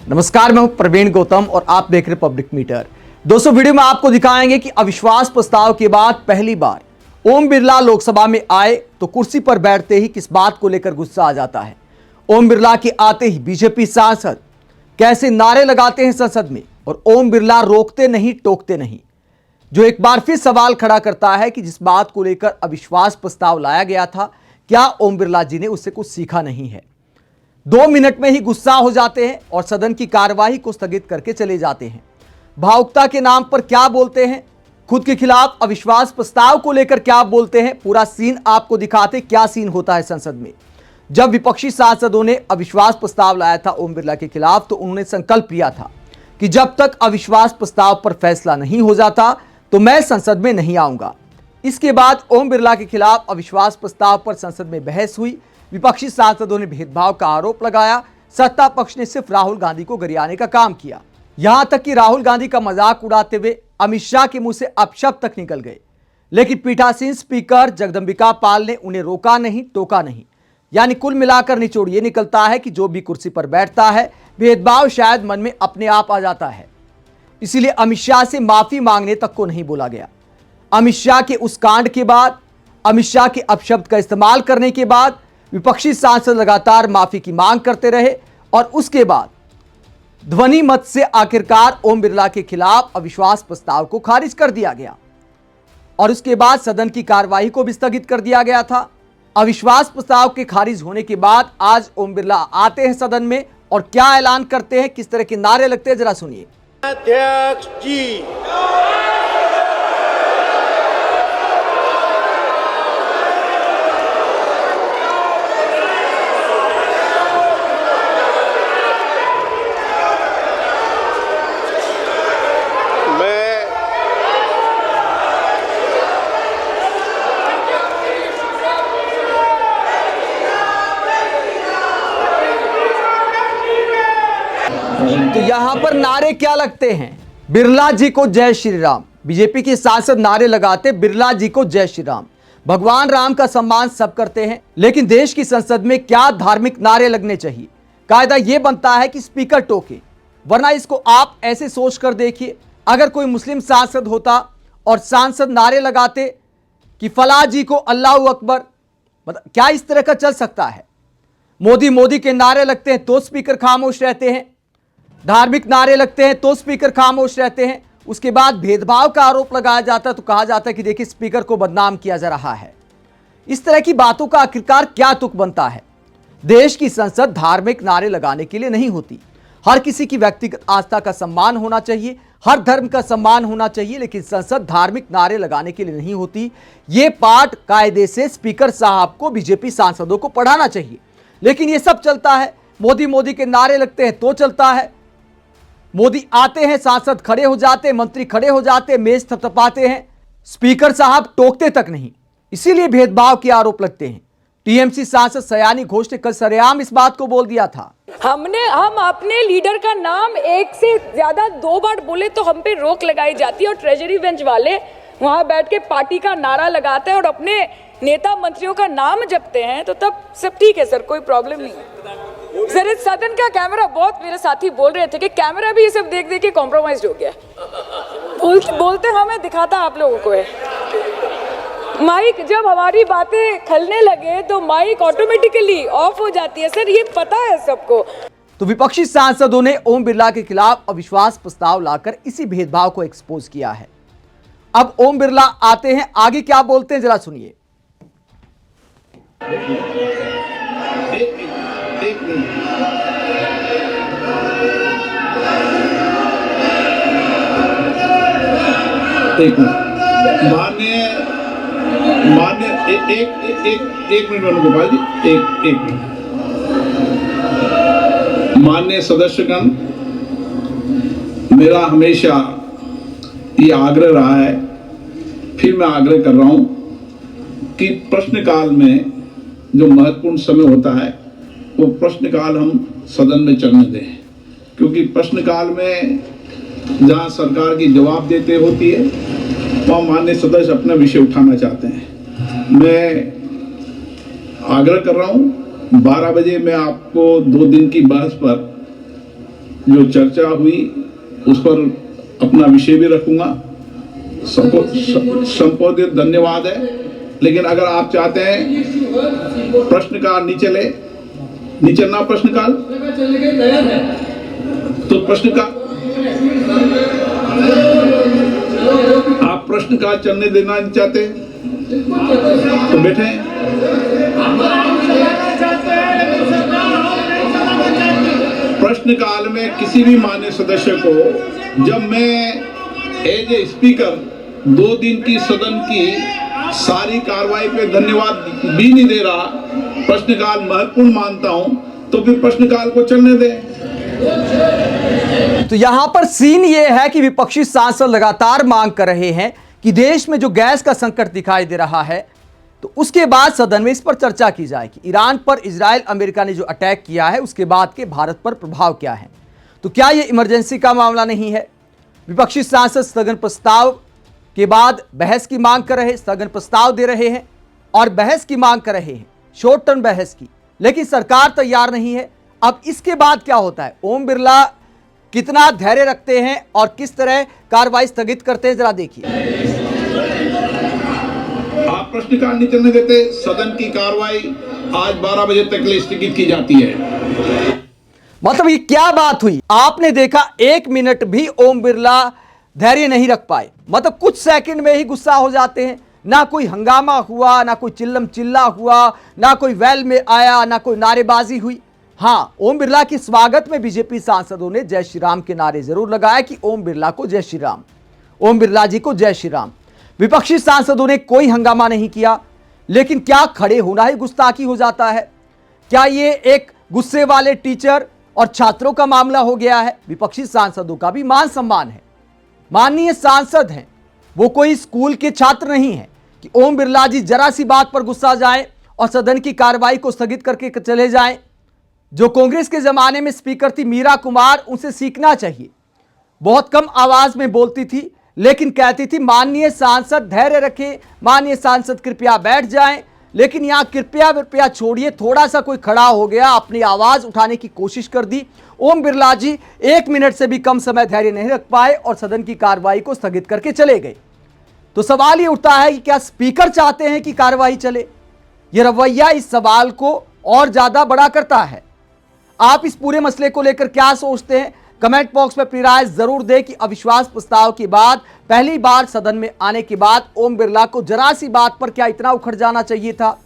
नमस्कार, मैं हूं प्रवीण गौतम और आप देख रहे पब्लिक मीटर। दोस्तों, वीडियो में आपको दिखाएंगे कि अविश्वास प्रस्ताव के बाद पहली बार ओम बिरला लोकसभा में आए तो कुर्सी पर बैठते ही किस बात को लेकर गुस्सा आ जाता है। ओम बिरला के आते ही बीजेपी सांसद कैसे नारे लगाते हैं संसद में, और ओम बिरला रोकते नहीं टोकते नहीं, जो एक बार फिर सवाल खड़ा करता है कि जिस बात को लेकर अविश्वास प्रस्ताव लाया गया था, क्या ओम बिरला जी ने उससे कुछ सीखा नहीं है। 2 मिनट में ही गुस्सा हो जाते हैं और सदन की कार्यवाही को स्थगित करके चले जाते हैं। भावुकता के नाम पर क्या बोलते हैं, खुद के खिलाफ अविश्वास प्रस्ताव को लेकर क्या बोलते हैं, पूरा सीन आपको दिखाते क्या सीन होता है संसद में। जब विपक्षी सांसदों ने अविश्वास प्रस्ताव लाया था ओम बिरला के खिलाफ, तो उन्होंने संकल्प लिया था कि जब तक अविश्वास प्रस्ताव पर फैसला नहीं हो जाता तो मैं संसद में नहीं आऊंगा। इसके बाद ओम बिरला के खिलाफ अविश्वास प्रस्ताव पर संसद में बहस हुई। विपक्षी सांसदों ने भेदभाव का आरोप लगाया। सत्ता पक्ष ने सिर्फ राहुल गांधी को गरियाने का काम किया, यहां तक कि राहुल गांधी का मजाक उड़ाते हुए अमित शाह के मुंह से अपशब्द तक निकल गए। लेकिन पीठासीन स्पीकर जगदंबिका पाल ने उन्हें रोका नहीं, टोका नहीं। यानी कुल मिलाकर निचोड़ ये निकलता है कि जो भी कुर्सी पर बैठता है, भेदभाव शायद मन में अपने आप आ जाता है। इसीलिए अमित शाह से माफी मांगने तक को नहीं बोला गया। अमित शाह के उस कांड के बाद, अमित शाह के अपशब्द का इस्तेमाल करने के बाद विपक्षी सांसद लगातार माफी की मांग करते रहे, और उसके बाद ध्वनि मत से आखिरकार ओम बिरला के खिलाफ अविश्वास प्रस्ताव को खारिज कर दिया गया, और उसके बाद सदन की कार्यवाही को भी स्थगित कर दिया गया था। अविश्वास प्रस्ताव के खारिज होने के बाद आज ओम बिरला आते हैं सदन में और क्या ऐलान करते हैं, किस तरह के नारे लगते हैं, जरा सुनिए। अध्यक्ष जी, तो यहां पर नारे क्या लगते हैं? बिरला जी को जय श्री राम। बीजेपी के सांसद नारे लगाते बिरला जी को जय श्री राम। भगवान राम का सम्मान सब करते हैं, लेकिन देश की संसद में क्या धार्मिक नारे लगने चाहिए? कायदा यह बनता है कि स्पीकर टोके, वरना इसको आप ऐसे सोच कर देखिए, अगर कोई मुस्लिम सांसद होता और सांसद नारे लगाते कि फला जी को अल्लाह अकबर, मतलब क्या इस तरह का चल सकता है? मोदी मोदी के नारे लगते हैं तो स्पीकर खामोश रहते हैं, धार्मिक नारे लगते हैं तो स्पीकर खामोश रहते हैं। उसके बाद भेदभाव का आरोप लगाया जाता है तो कहा जाता है कि देखिए स्पीकर को बदनाम किया जा रहा है। इस तरह की बातों का आखिरकार क्या तुक बनता है? देश की संसद धार्मिक नारे लगाने के लिए नहीं होती। हर किसी की व्यक्तिगत आस्था का सम्मान होना चाहिए, हर धर्म का सम्मान होना चाहिए, लेकिन संसद धार्मिक नारे लगाने के लिए नहीं होती। ये पाठ कायदे से स्पीकर साहब को, बीजेपी सांसदों को पढ़ाना चाहिए। लेकिन ये सब चलता है, मोदी मोदी के नारे लगते हैं तो चलता है। मोदी आते हैं, सांसद खड़े हो जाते, मंत्री खड़े हो जाते, मेज थपथपाते हैं, स्पीकर साहब टोकते तक नहीं। इसीलिए भेदभाव के आरोप लगते हैं। टीएमसी सांसद सयानी घोष ने कल सरेआम इस बात को बोल दिया था। हम अपने लीडर का नाम एक से ज्यादा 2 बार बोले तो हम पे रोक लगाई जाती है, और ट्रेजरी बेंच वाले वहां बैठ के पार्टी का नारा लगाते हैं और अपने नेता मंत्रियों का नाम जपते हैं, तो तब सब ठीक है सर, कोई प्रॉब्लम नहीं है सर। इस सदन का कैमरा, बहुत मेरे साथी बोल रहे थे कि कैमरा भी ये सब देख देख के कॉम्प्रोमाइज हो गया। बोलते हमें दिखाता आप लोगों को है। माइक जब हमारी बातें खलने लगे तो माइक ऑटोमेटिकली ऑफ हो जाती है सर, ये पता है सबको। तो विपक्षी सांसदों ने ओम बिरला के खिलाफ अविश्वास प्रस्ताव लाकर इसी भेदभाव को एक्सपोज किया है। अब ओम बिरला आते हैं, आगे क्या बोलते हैं, जरा सुनिए। एक मिनट गोपाल जी, एक मिनट। माननीय सदस्यगण, मेरा हमेशा ये आग्रह रहा है, फिर मैं आग्रह कर रहा हूं कि प्रश्नकाल में जो महत्वपूर्ण समय होता है वो प्रश्नकाल हम सदन में चलने दें, क्योंकि प्रश्नकाल में जहां सरकार की जवाब देते होती है वहाँ माननीय सदस्य अपना विषय उठाना चाहते हैं। मैं आग्रह कर रहा हूँ 12 बजे मैं आपको 2 दिन की बहस पर जो चर्चा हुई उस पर अपना विषय भी रखूंगा। संपोधित धन्यवाद है। लेकिन अगर आप चाहते हैं प्रश्नकाल नीचे चलना प्रश्नकाल, तो प्रश्नकाल आप प्रश्नकाल चलने देना नहीं चाहते तो बैठे। प्रश्नकाल में किसी भी मान्य सदस्य को जब मैं एज ए स्पीकर 2 दिन की सदन की सारी कार्रवाई पे धन्यवाद भी नहीं दे रहा, प्रश्नकाल महत्वपूर्ण मानता हूं, तो फिर प्रश्नकाल को चलने दें। तो यहां पर सीन यह है कि विपक्षी सांसद लगातार मांग कर रहे हैं कि देश में जो गैस का संकट दिखाई दे रहा है, तो उसके बाद सदन में इस पर चर्चा की जाए कि ईरान पर इजराइल अमेरिका ने जो अटैक किया है उसके बाद के भारत पर प्रभाव क्या है। तो क्या यह इमरजेंसी का मामला नहीं है? विपक्षी सांसद स्थगन प्रस्ताव के बाद बहस की मांग कर रहे, स्थगन प्रस्ताव दे रहे हैं और बहस की मांग कर रहे हैं, शॉर्ट टर्म बहस की, लेकिन सरकार तैयार नहीं है। अब इसके बाद क्या होता है? ओम बिरला कितना धैर्य रखते हैं और किस तरह कार्रवाई स्थगित करते हैं, जरा देखिए। आप प्रश्नकाल नहीं चलने देते, सदन की कार्रवाई आज 12 बजे तक के लिए स्थगित की जाती है। मतलब ये क्या बात हुई? आपने देखा 1 मिनट भी ओम बिरला धैर्य नहीं रख पाए, मतलब कुछ सेकंड में ही गुस्सा हो जाते हैं। ना कोई हंगामा हुआ, ना कोई चिल्लम चिल्ला हुआ, ना कोई वेल में आया, ना कोई नारेबाजी हुई। हाँ, ओम बिरला के स्वागत में बीजेपी सांसदों ने जय श्री राम के नारे जरूर लगाए कि ओम बिरला को जय श्री राम, ओम बिरला जी को जय श्री राम। विपक्षी सांसदों ने कोई हंगामा नहीं किया। लेकिन क्या खड़े होना ही गुस्ताखी हो जाता है? क्या ये एक गुस्से वाले टीचर और छात्रों का मामला हो गया है? विपक्षी सांसदों का भी मान सम्मान है, माननीय सांसद हैं, वो कोई स्कूल के छात्र नहीं है कि ओम बिरला जी जरा सी बात पर गुस्सा जाएं और सदन की कार्रवाई को स्थगित करके चले जाएं। जो कांग्रेस के जमाने में स्पीकर थी मीरा कुमार, उनसे सीखना चाहिए। बहुत कम आवाज में बोलती थी, लेकिन कहती थी माननीय सांसद धैर्य रखें, माननीय सांसद कृपया बैठ जाएं। लेकिन यहां कृपया छोड़िए, थोड़ा सा कोई खड़ा हो गया, अपनी आवाज उठाने की कोशिश कर दी। ओम बिरला जी 1 मिनट से भी कम समय धैर्य नहीं रख पाए और सदन की कार्रवाई को स्थगित करके चले गए। तो सवाल ये उठता है कि क्या स्पीकर चाहते हैं कि कार्रवाई चले? यह रवैया इस सवाल को और ज्यादा बड़ा करता है। आप इस पूरे मसले को लेकर क्या सोचते हैं? कमेंट बॉक्स में अपनी राय जरूर दें कि अविश्वास प्रस्ताव के बाद पहली बार सदन में आने के बाद ओम बिरला को जरा सी बात पर क्या इतना उखड़ जाना चाहिए था?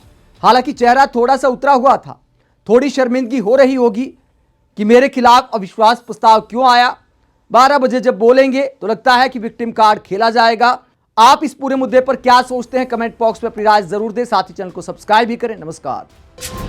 हालांकि चेहरा थोड़ा सा उतरा हुआ था, थोड़ी शर्मिंदगी हो रही होगी कि मेरे खिलाफ अविश्वास प्रस्ताव क्यों आया। 12 बजे जब बोलेंगे तो लगता है कि विक्टिम कार्ड खेला जाएगा। आप इस पूरे मुद्दे पर क्या सोचते हैं? कमेंट बॉक्स में अपनी राय जरूर दें, साथ ही चैनल को सब्सक्राइब भी करें। नमस्कार।